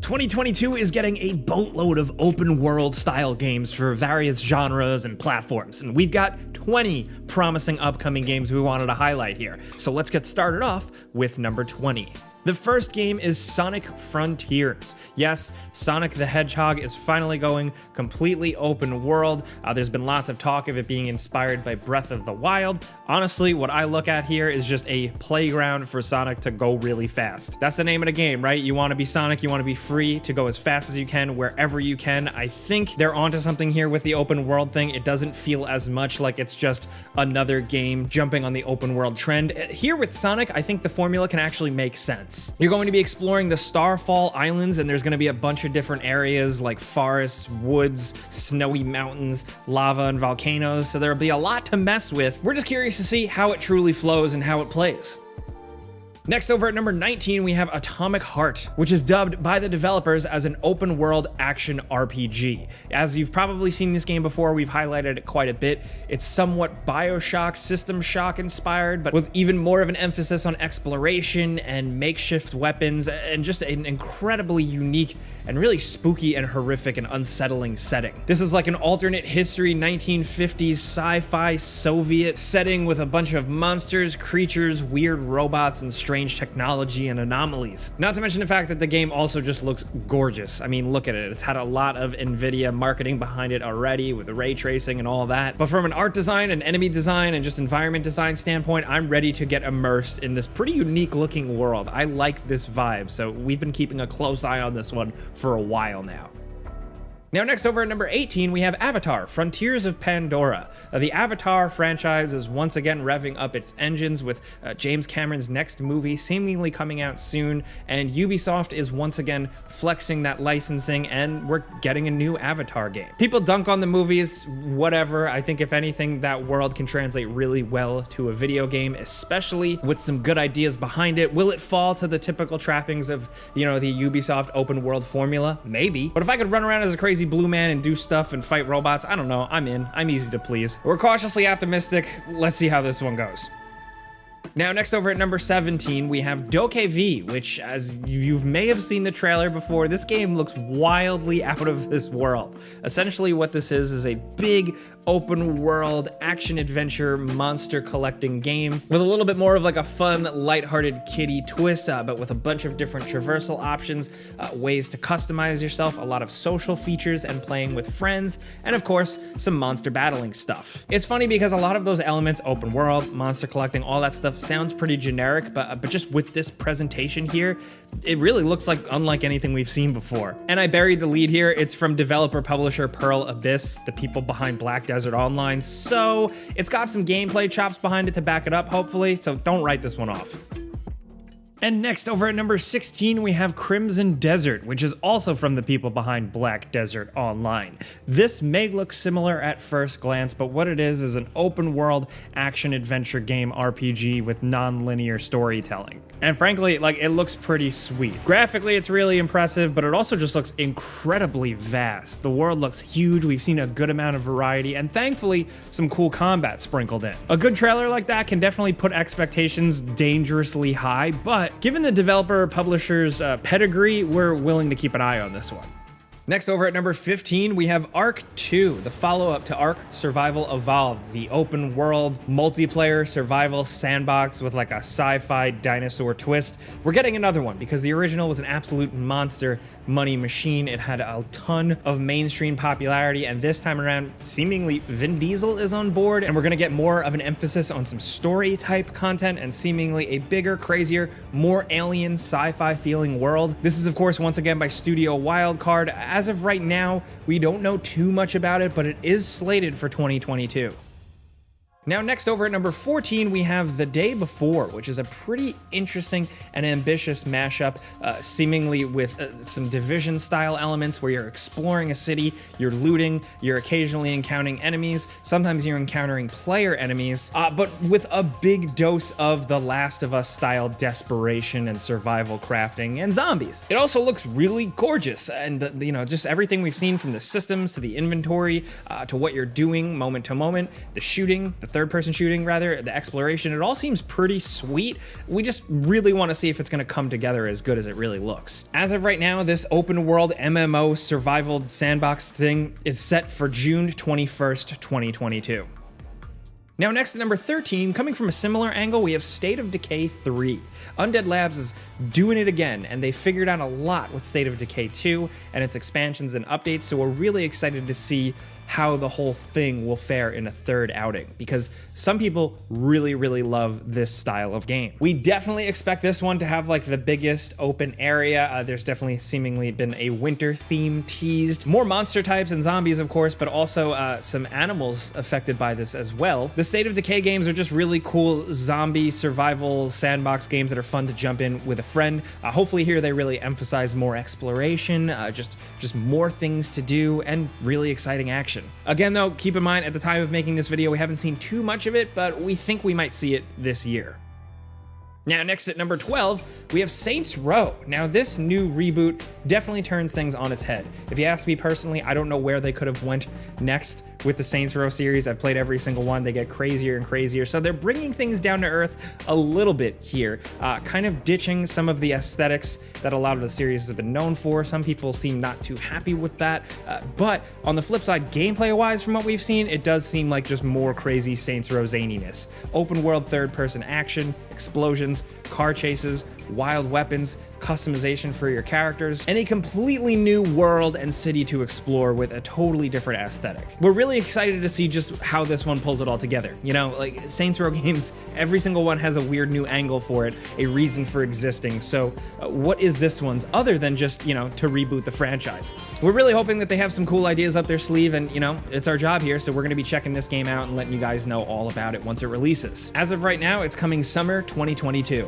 2022 is getting a boatload of open world style games for various genres and platforms, and we've got 20 promising upcoming games we wanted to highlight here. So let's get started off with number 20. The first game is Sonic Frontiers. Yes, Sonic the Hedgehog is finally going completely open world. There's been lots of talk of it being inspired by Breath of the Wild. Honestly, what I look at here is just a playground for Sonic to go really fast. That's the name of the game, right? You want to be Sonic, you want to be free to go as fast as you can, wherever you can. I think they're onto something here with the open world thing. It doesn't feel as much like it's just another game jumping on the open world trend. Here with Sonic, I think the formula can actually make sense. You're going to be exploring the Starfall Islands, and there's going to be a bunch of different areas like forests, woods, snowy mountains, lava, and volcanoes, so there'll be a lot to mess with. We're just curious to see how it truly flows and how it plays. Next, over at number 19, we have Atomic Heart, which is dubbed by the developers as an open world action RPG. As you've probably seen this game before, we've highlighted it quite a bit. It's somewhat BioShock, System Shock inspired, but with even more of an emphasis on exploration and makeshift weapons, and just an incredibly unique and really spooky and horrific and unsettling setting. This is like an alternate history 1950s sci-fi Soviet setting with a bunch of monsters, creatures, weird robots, and strange technology and anomalies. Not to mention the fact that the game also just looks gorgeous. I mean, look at it. It's had a lot of NVIDIA marketing behind it already with the ray tracing and all that. But from an art design and enemy design and just environment design standpoint, I'm ready to get immersed in this pretty unique looking world. I like this vibe, so we've been keeping a close eye on this one for a while now. Now, next over at number 18, we have Avatar: Frontiers of Pandora. The Avatar franchise is once again revving up its engines with James Cameron's next movie seemingly coming out soon, and Ubisoft is once again flexing that licensing, and we're getting a new Avatar game. People dunk on the movies, whatever. I think if anything, that world can translate really well to a video game, especially with some good ideas behind it. Will it fall to the typical trappings of, the Ubisoft open world formula? Maybe. But if I could run around as a crazy blue man and do stuff and fight robots, I don't know, I'm in. I'm easy to please. We're cautiously optimistic. Let's see how this one goes. Now, next over at number 17, we have DokeV, which, as you may have seen the trailer before, this game looks wildly out of this world. Essentially, what this is a big open world action adventure monster collecting game with a little bit more of like a fun, lighthearted kiddie twist, but with a bunch of different traversal options, ways to customize yourself, a lot of social features and playing with friends, and of course, some monster battling stuff. It's funny because a lot of those elements, open world, monster collecting, all that stuff sounds pretty generic, but just with this presentation here, it really looks like unlike anything we've seen before. And I buried the lead here. It's from developer publisher Pearl Abyss, the people behind Black Desert Online, so it's got some gameplay chops behind it to back it up, hopefully, so don't write this one off. And next, over at number 16, we have Crimson Desert, which is also from the people behind Black Desert Online. This may look similar at first glance, but what it is an open world action adventure game RPG with non-linear storytelling. And frankly, it looks pretty sweet. Graphically, it's really impressive, but it also just looks incredibly vast. The world looks huge, we've seen a good amount of variety, and thankfully, some cool combat sprinkled in. A good trailer like that can definitely put expectations dangerously high, but given the developer publisher's pedigree, we're willing to keep an eye on this one. Next, over at number 15, we have Ark 2, the follow-up to Ark Survival Evolved, the open world multiplayer survival sandbox with like a sci-fi dinosaur twist. We're getting another one because the original was an absolute monster money machine. It had a ton of mainstream popularity, and this time around, seemingly Vin Diesel is on board, and we're gonna get more of an emphasis on some story type content and seemingly a bigger, crazier, more alien sci-fi feeling world. This is, of course, once again by Studio Wildcard. As of right now, we don't know too much about it, but it is slated for 2022. Now, next over at number 14, we have The Day Before, which is a pretty interesting and ambitious mashup, seemingly with some Division-style elements where you're exploring a city, you're looting, you're occasionally encountering enemies, sometimes you're encountering player enemies, but with a big dose of The Last of Us-style desperation and survival crafting and zombies. It also looks really gorgeous, and just everything we've seen from the systems to the inventory to what you're doing moment to moment, the shooting, the third-person shooting rather, the exploration, it all seems pretty sweet. We just really want to see if it's going to come together as good as it really looks. As of right now, this open world MMO survival sandbox thing is set for June 21st, 2022. Now next at number 13, coming from a similar angle, we have State of Decay 3. Undead Labs is doing it again, and they figured out a lot with State of Decay 2 and its expansions and updates, so we're really excited to see how the whole thing will fare in a third outing, because some people really love this style of game. We definitely expect this one to have like the biggest open area. There's definitely seemingly been a winter theme teased. More monster types and zombies, of course, but also some animals affected by this as well. The State of Decay games are just really cool zombie survival sandbox games that are fun to jump in with a friend. Hopefully here they really emphasize more exploration, just more things to do, and really exciting action. Again though, keep in mind at the time of making this video we haven't seen too much of it, but we think we might see it this year. Now next at number 12, we have Saints Row. Now this new reboot definitely turns things on its head. If you ask me personally, I don't know where they could have went next with the Saints Row series. I've played every single one. They get crazier and crazier. So they're bringing things down to earth a little bit here, kind of ditching some of the aesthetics that a lot of the series has been known for. Some people seem not too happy with that. But on the flip side, gameplay wise from what we've seen, it does seem like just more crazy Saints Row zaniness. Open world third person action, explosions, car chases, wild weapons, customization for your characters, and a completely new world and city to explore with a totally different aesthetic. We're really excited to see just how this one pulls it all together. You know, like Saints Row games, every single one has a weird new angle for it, a reason for existing. So what is this one's other than just, you know, to reboot the franchise? We're really hoping that they have some cool ideas up their sleeve, and you know, it's our job here, so we're gonna be checking this game out and letting you guys know all about it once it releases. As of right now, it's coming summer 2022.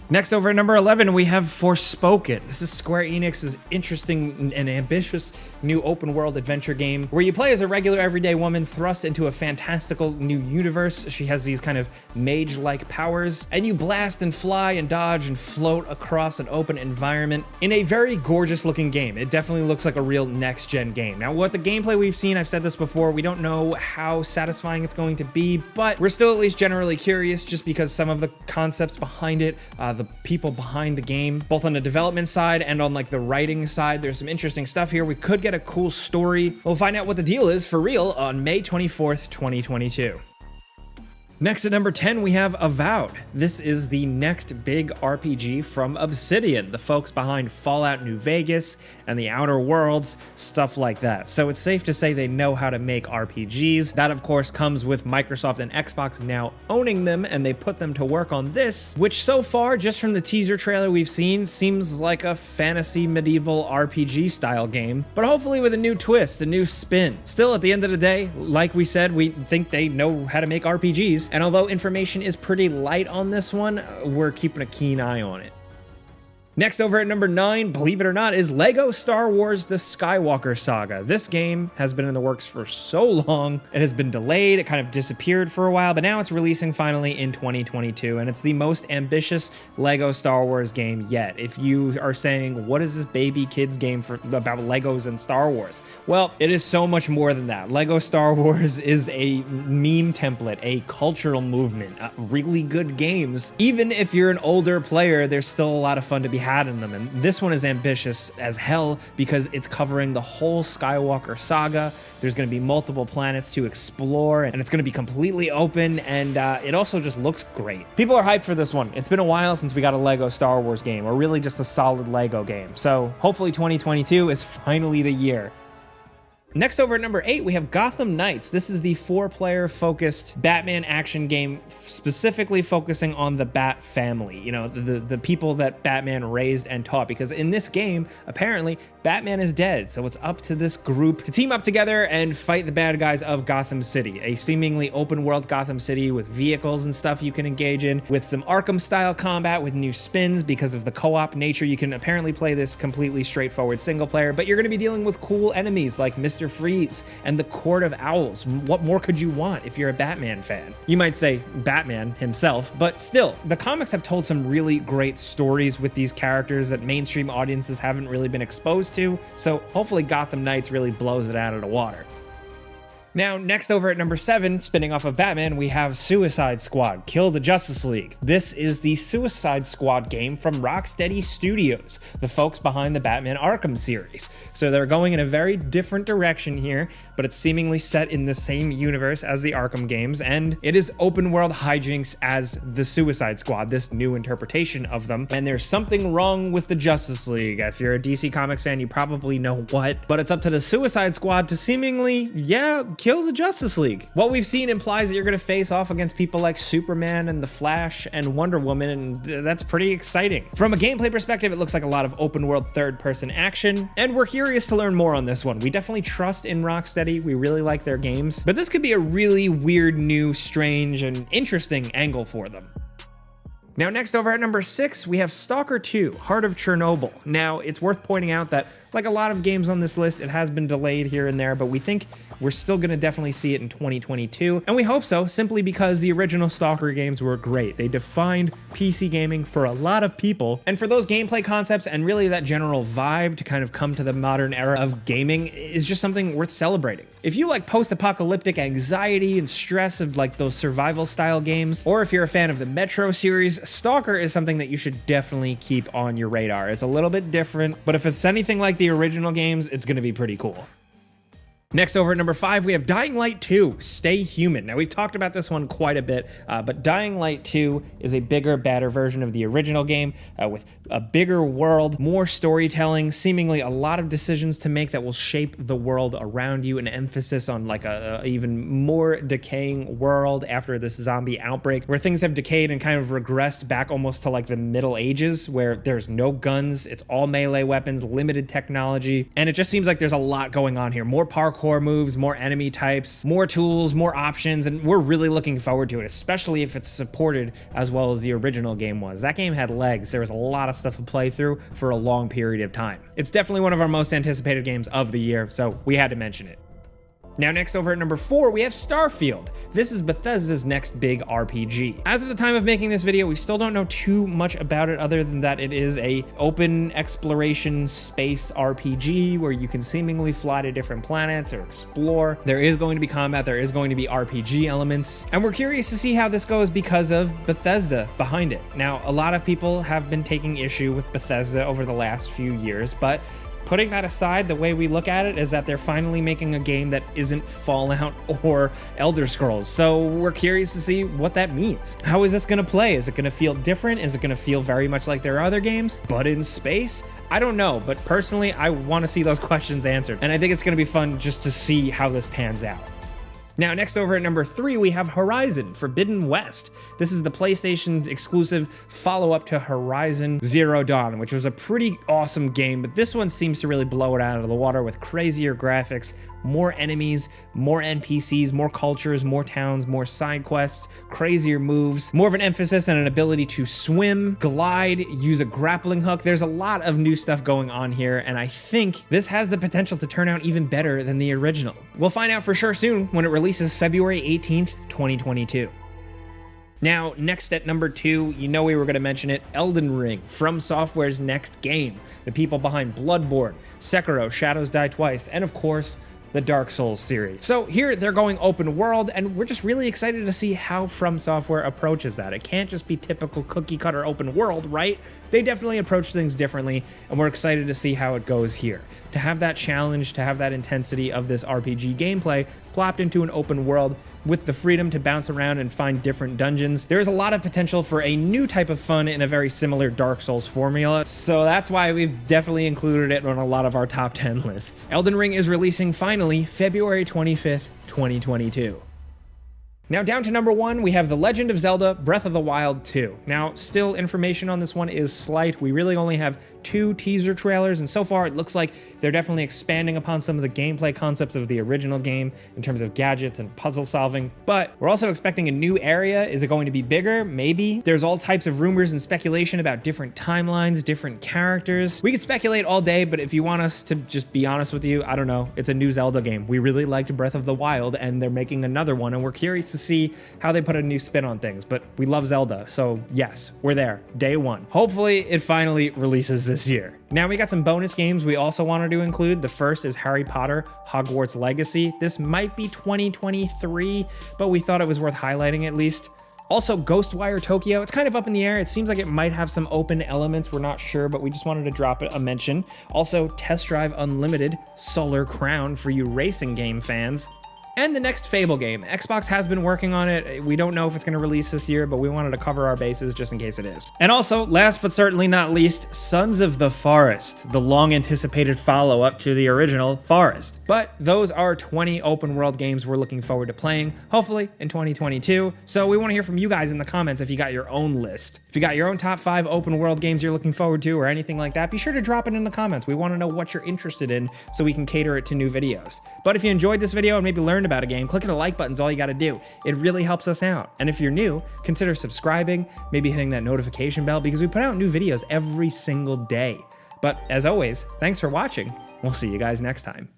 Next, over at number 11, we have Forspoken. This is Square Enix's interesting and ambitious new open world adventure game where you play as a regular everyday woman thrust into a fantastical new universe. She has these kind of mage-like powers, and you blast and fly and dodge and float across an open environment in a very gorgeous looking game. It definitely looks like a real next-gen game. Now, what the gameplay we've seen, I've said this before, we don't know how satisfying it's going to be, but we're still at least generally curious just because some of the concepts behind it, the people behind the game, both on the development side and on like the writing side, there's some interesting stuff here. We could get a cool story. We'll find out what the deal is for real on May 24th, 2022. Next at number 10, we have Avowed. This is the next big RPG from Obsidian, the folks behind Fallout New Vegas and The Outer Worlds, stuff like that. So it's safe to say they know how to make RPGs. That, of course, comes with Microsoft and Xbox now owning them, and they put them to work on this, which so far, just from the teaser trailer we've seen, seems like a fantasy medieval RPG style game, but hopefully with a new twist, a new spin. Still, at the end of the day, like we said, we think they know how to make RPGs. And although information is pretty light on this one, we're keeping a keen eye on it. Next, over at number 9, believe it or not, is LEGO Star Wars The Skywalker Saga. This game has been in the works for so long. It has been delayed, it kind of disappeared for a while, but now it's releasing finally in 2022, and it's the most ambitious LEGO Star Wars game yet. If you are saying, what is this baby kids game about Legos and Star Wars? Well, it is so much more than that. LEGO Star Wars is a meme template, a cultural movement, really good games. Even if you're an older player, there's still a lot of fun to be had in them, and this one is ambitious as hell because it's covering the whole Skywalker saga. There's going to be multiple planets to explore, and it's going to be completely open, and it also just looks great. People are hyped for this one. It's been a while since we got a LEGO Star Wars game, or really just a solid LEGO game, so hopefully 2022 is finally the year. Next, over at number 8, we have Gotham Knights. This is the 4-player focused Batman action game, specifically focusing on the Bat family, you know, the people that Batman raised and taught, because in this game, apparently, Batman is dead, so it's up to this group to team up together and fight the bad guys of Gotham City, a seemingly open world Gotham City with vehicles and stuff you can engage in, with some Arkham-style combat with new spins because of the co-op nature. You can apparently play this completely straightforward single player, but you're going to be dealing with cool enemies like Mr. Freeze and the Court of Owls. What more could you want if you're a Batman fan? You might say Batman himself, but still, the comics have told some really great stories with these characters that mainstream audiences haven't really been exposed to, so hopefully Gotham Knights really blows it out of the water. Now, next over at number 7, spinning off of Batman, we have Suicide Squad: Kill the Justice League. This is the Suicide Squad game from Rocksteady Studios, the folks behind the Batman Arkham series. So they're going in a very different direction here, but it's seemingly set in the same universe as the Arkham games, and it is open world hijinks as the Suicide Squad, this new interpretation of them. And there's something wrong with the Justice League. If you're a DC Comics fan, you probably know what, but it's up to the Suicide Squad to seemingly, kill the Justice League. What we've seen implies that you're going to face off against people like Superman and the Flash and Wonder Woman, and that's pretty exciting. From a gameplay perspective, it looks like a lot of open world third-person action, and we're curious to learn more on this one. We definitely trust in Rocksteady. We really like their games, but this could be a really weird, new, strange, and interesting angle for them. Now, next over at number 6, we have Stalker 2: Heart of Chernobyl. Now, it's worth pointing out that, like a lot of games on this list, it has been delayed here and there, but we think we're still going to definitely see it in 2022, and we hope so, simply because the original Stalker games were great. They defined PC gaming for a lot of people, and for those gameplay concepts and really that general vibe to kind of come to the modern era of gaming is just something worth celebrating. If you like post-apocalyptic anxiety and stress of like those survival style games, or if you're a fan of the Metro series, Stalker is something that you should definitely keep on your radar. It's a little bit different, but if it's anything like the original games, it's going to be pretty cool. Next over at number 5, we have Dying Light 2: Stay Human. Now, we've talked about this one quite a bit, but Dying Light 2 is a bigger, badder version of the original game with a bigger world, more storytelling, seemingly a lot of decisions to make that will shape the world around you, an emphasis on like a even more decaying world after this zombie outbreak, where things have decayed and kind of regressed back almost to like the Middle Ages, where there's no guns, it's all melee weapons, limited technology, and it just seems like there's a lot going on here. More parkour moves, more enemy types, more tools, more options, and we're really looking forward to it, especially if it's supported as well as the original game was. That game had legs. There was a lot of stuff to play through for a long period of time. It's definitely one of our most anticipated games of the year, so we had to mention it. Now, next over at number 4, we have Starfield. This is Bethesda's next big RPG. As of the time of making this video, we still don't know too much about it other than that it is a open exploration space RPG where you can seemingly fly to different planets or explore. There is going to be combat, there is going to be RPG elements, and we're curious to see how this goes because of Bethesda behind it. Now, a lot of people have been taking issue with Bethesda over the last few years, but putting that aside, the way we look at it is that they're finally making a game that isn't Fallout or Elder Scrolls. So we're curious to see what that means. How is this going to play? Is it going to feel different? Is it going to feel very much like their other games, but in space? I don't know, but personally, I want to see those questions answered. And I think it's going to be fun just to see how this pans out. Now, next over at number 3, we have Horizon Forbidden West. This is the PlayStation exclusive follow-up to Horizon Zero Dawn, which was a pretty awesome game, but this one seems to really blow it out of the water with crazier graphics, more enemies, more NPCs, more cultures, more towns, more side quests, crazier moves, more of an emphasis on an ability to swim, glide, use a grappling hook. There's a lot of new stuff going on here, and I think this has the potential to turn out even better than the original. We'll find out for sure soon when it releases February 18th, 2022. Now, next at number 2, you know we were going to mention it, Elden Ring, From Software's next game. The people behind Bloodborne, Sekiro, Shadows Die Twice, and of course, the Dark Souls series. So here they're going open world, and we're just really excited to see how From Software approaches that. It can't just be typical cookie cutter open world, right? They definitely approach things differently, and we're excited to see how it goes here. To have that challenge, to have that intensity of this RPG gameplay plopped into an open world with the freedom to bounce around and find different dungeons, there's a lot of potential for a new type of fun in a very similar Dark Souls formula, so that's why we've definitely included it on a lot of our top 10 lists. Elden Ring is releasing finally February 25th, 2022. Now down to number 1, we have The Legend of Zelda Breath of the Wild 2. Now, still information on this one is slight. We really only have 2 teaser trailers, and so far it looks like they're definitely expanding upon some of the gameplay concepts of the original game in terms of gadgets and puzzle solving, but we're also expecting a new area. Is it going to be bigger? Maybe. There's all types of rumors and speculation about different timelines, different characters. We could speculate all day, but if you want us to just be honest with you, I don't know. It's a new Zelda game. We really liked Breath of the Wild, and they're making another one, and we're curious to to see how they put a new spin on things, but we love Zelda, so yes, we're there, day one. Hopefully it finally releases this year. Now we got some bonus games we also wanted to include. The first is Harry Potter Hogwarts Legacy. This might be 2023, but we thought it was worth highlighting at least. Also, Ghostwire Tokyo, it's kind of up in the air. It seems like it might have some open elements. We're not sure, but we just wanted to drop a mention. Also, Test Drive Unlimited Solar Crown for you racing game fans. And the next Fable game. Xbox has been working on it. We don't know if it's going to release this year, but we wanted to cover our bases just in case it is. And also, last but certainly not least, Sons of the Forest, the long-anticipated follow-up to the original Forest. But those are 20 open-world games we're looking forward to playing, hopefully in 2022. So we want to hear from you guys in the comments if you got your own list. If you got your own top 5 open-world games you're looking forward to or anything like that, be sure to drop it in the comments. We want to know what you're interested in so we can cater it to new videos. But if you enjoyed this video and maybe learned about a game, clicking the like button's all you got to do. It really helps us out. And if you're new, consider subscribing, maybe hitting that notification bell because we put out new videos every single day. But as always, thanks for watching. We'll see you guys next time.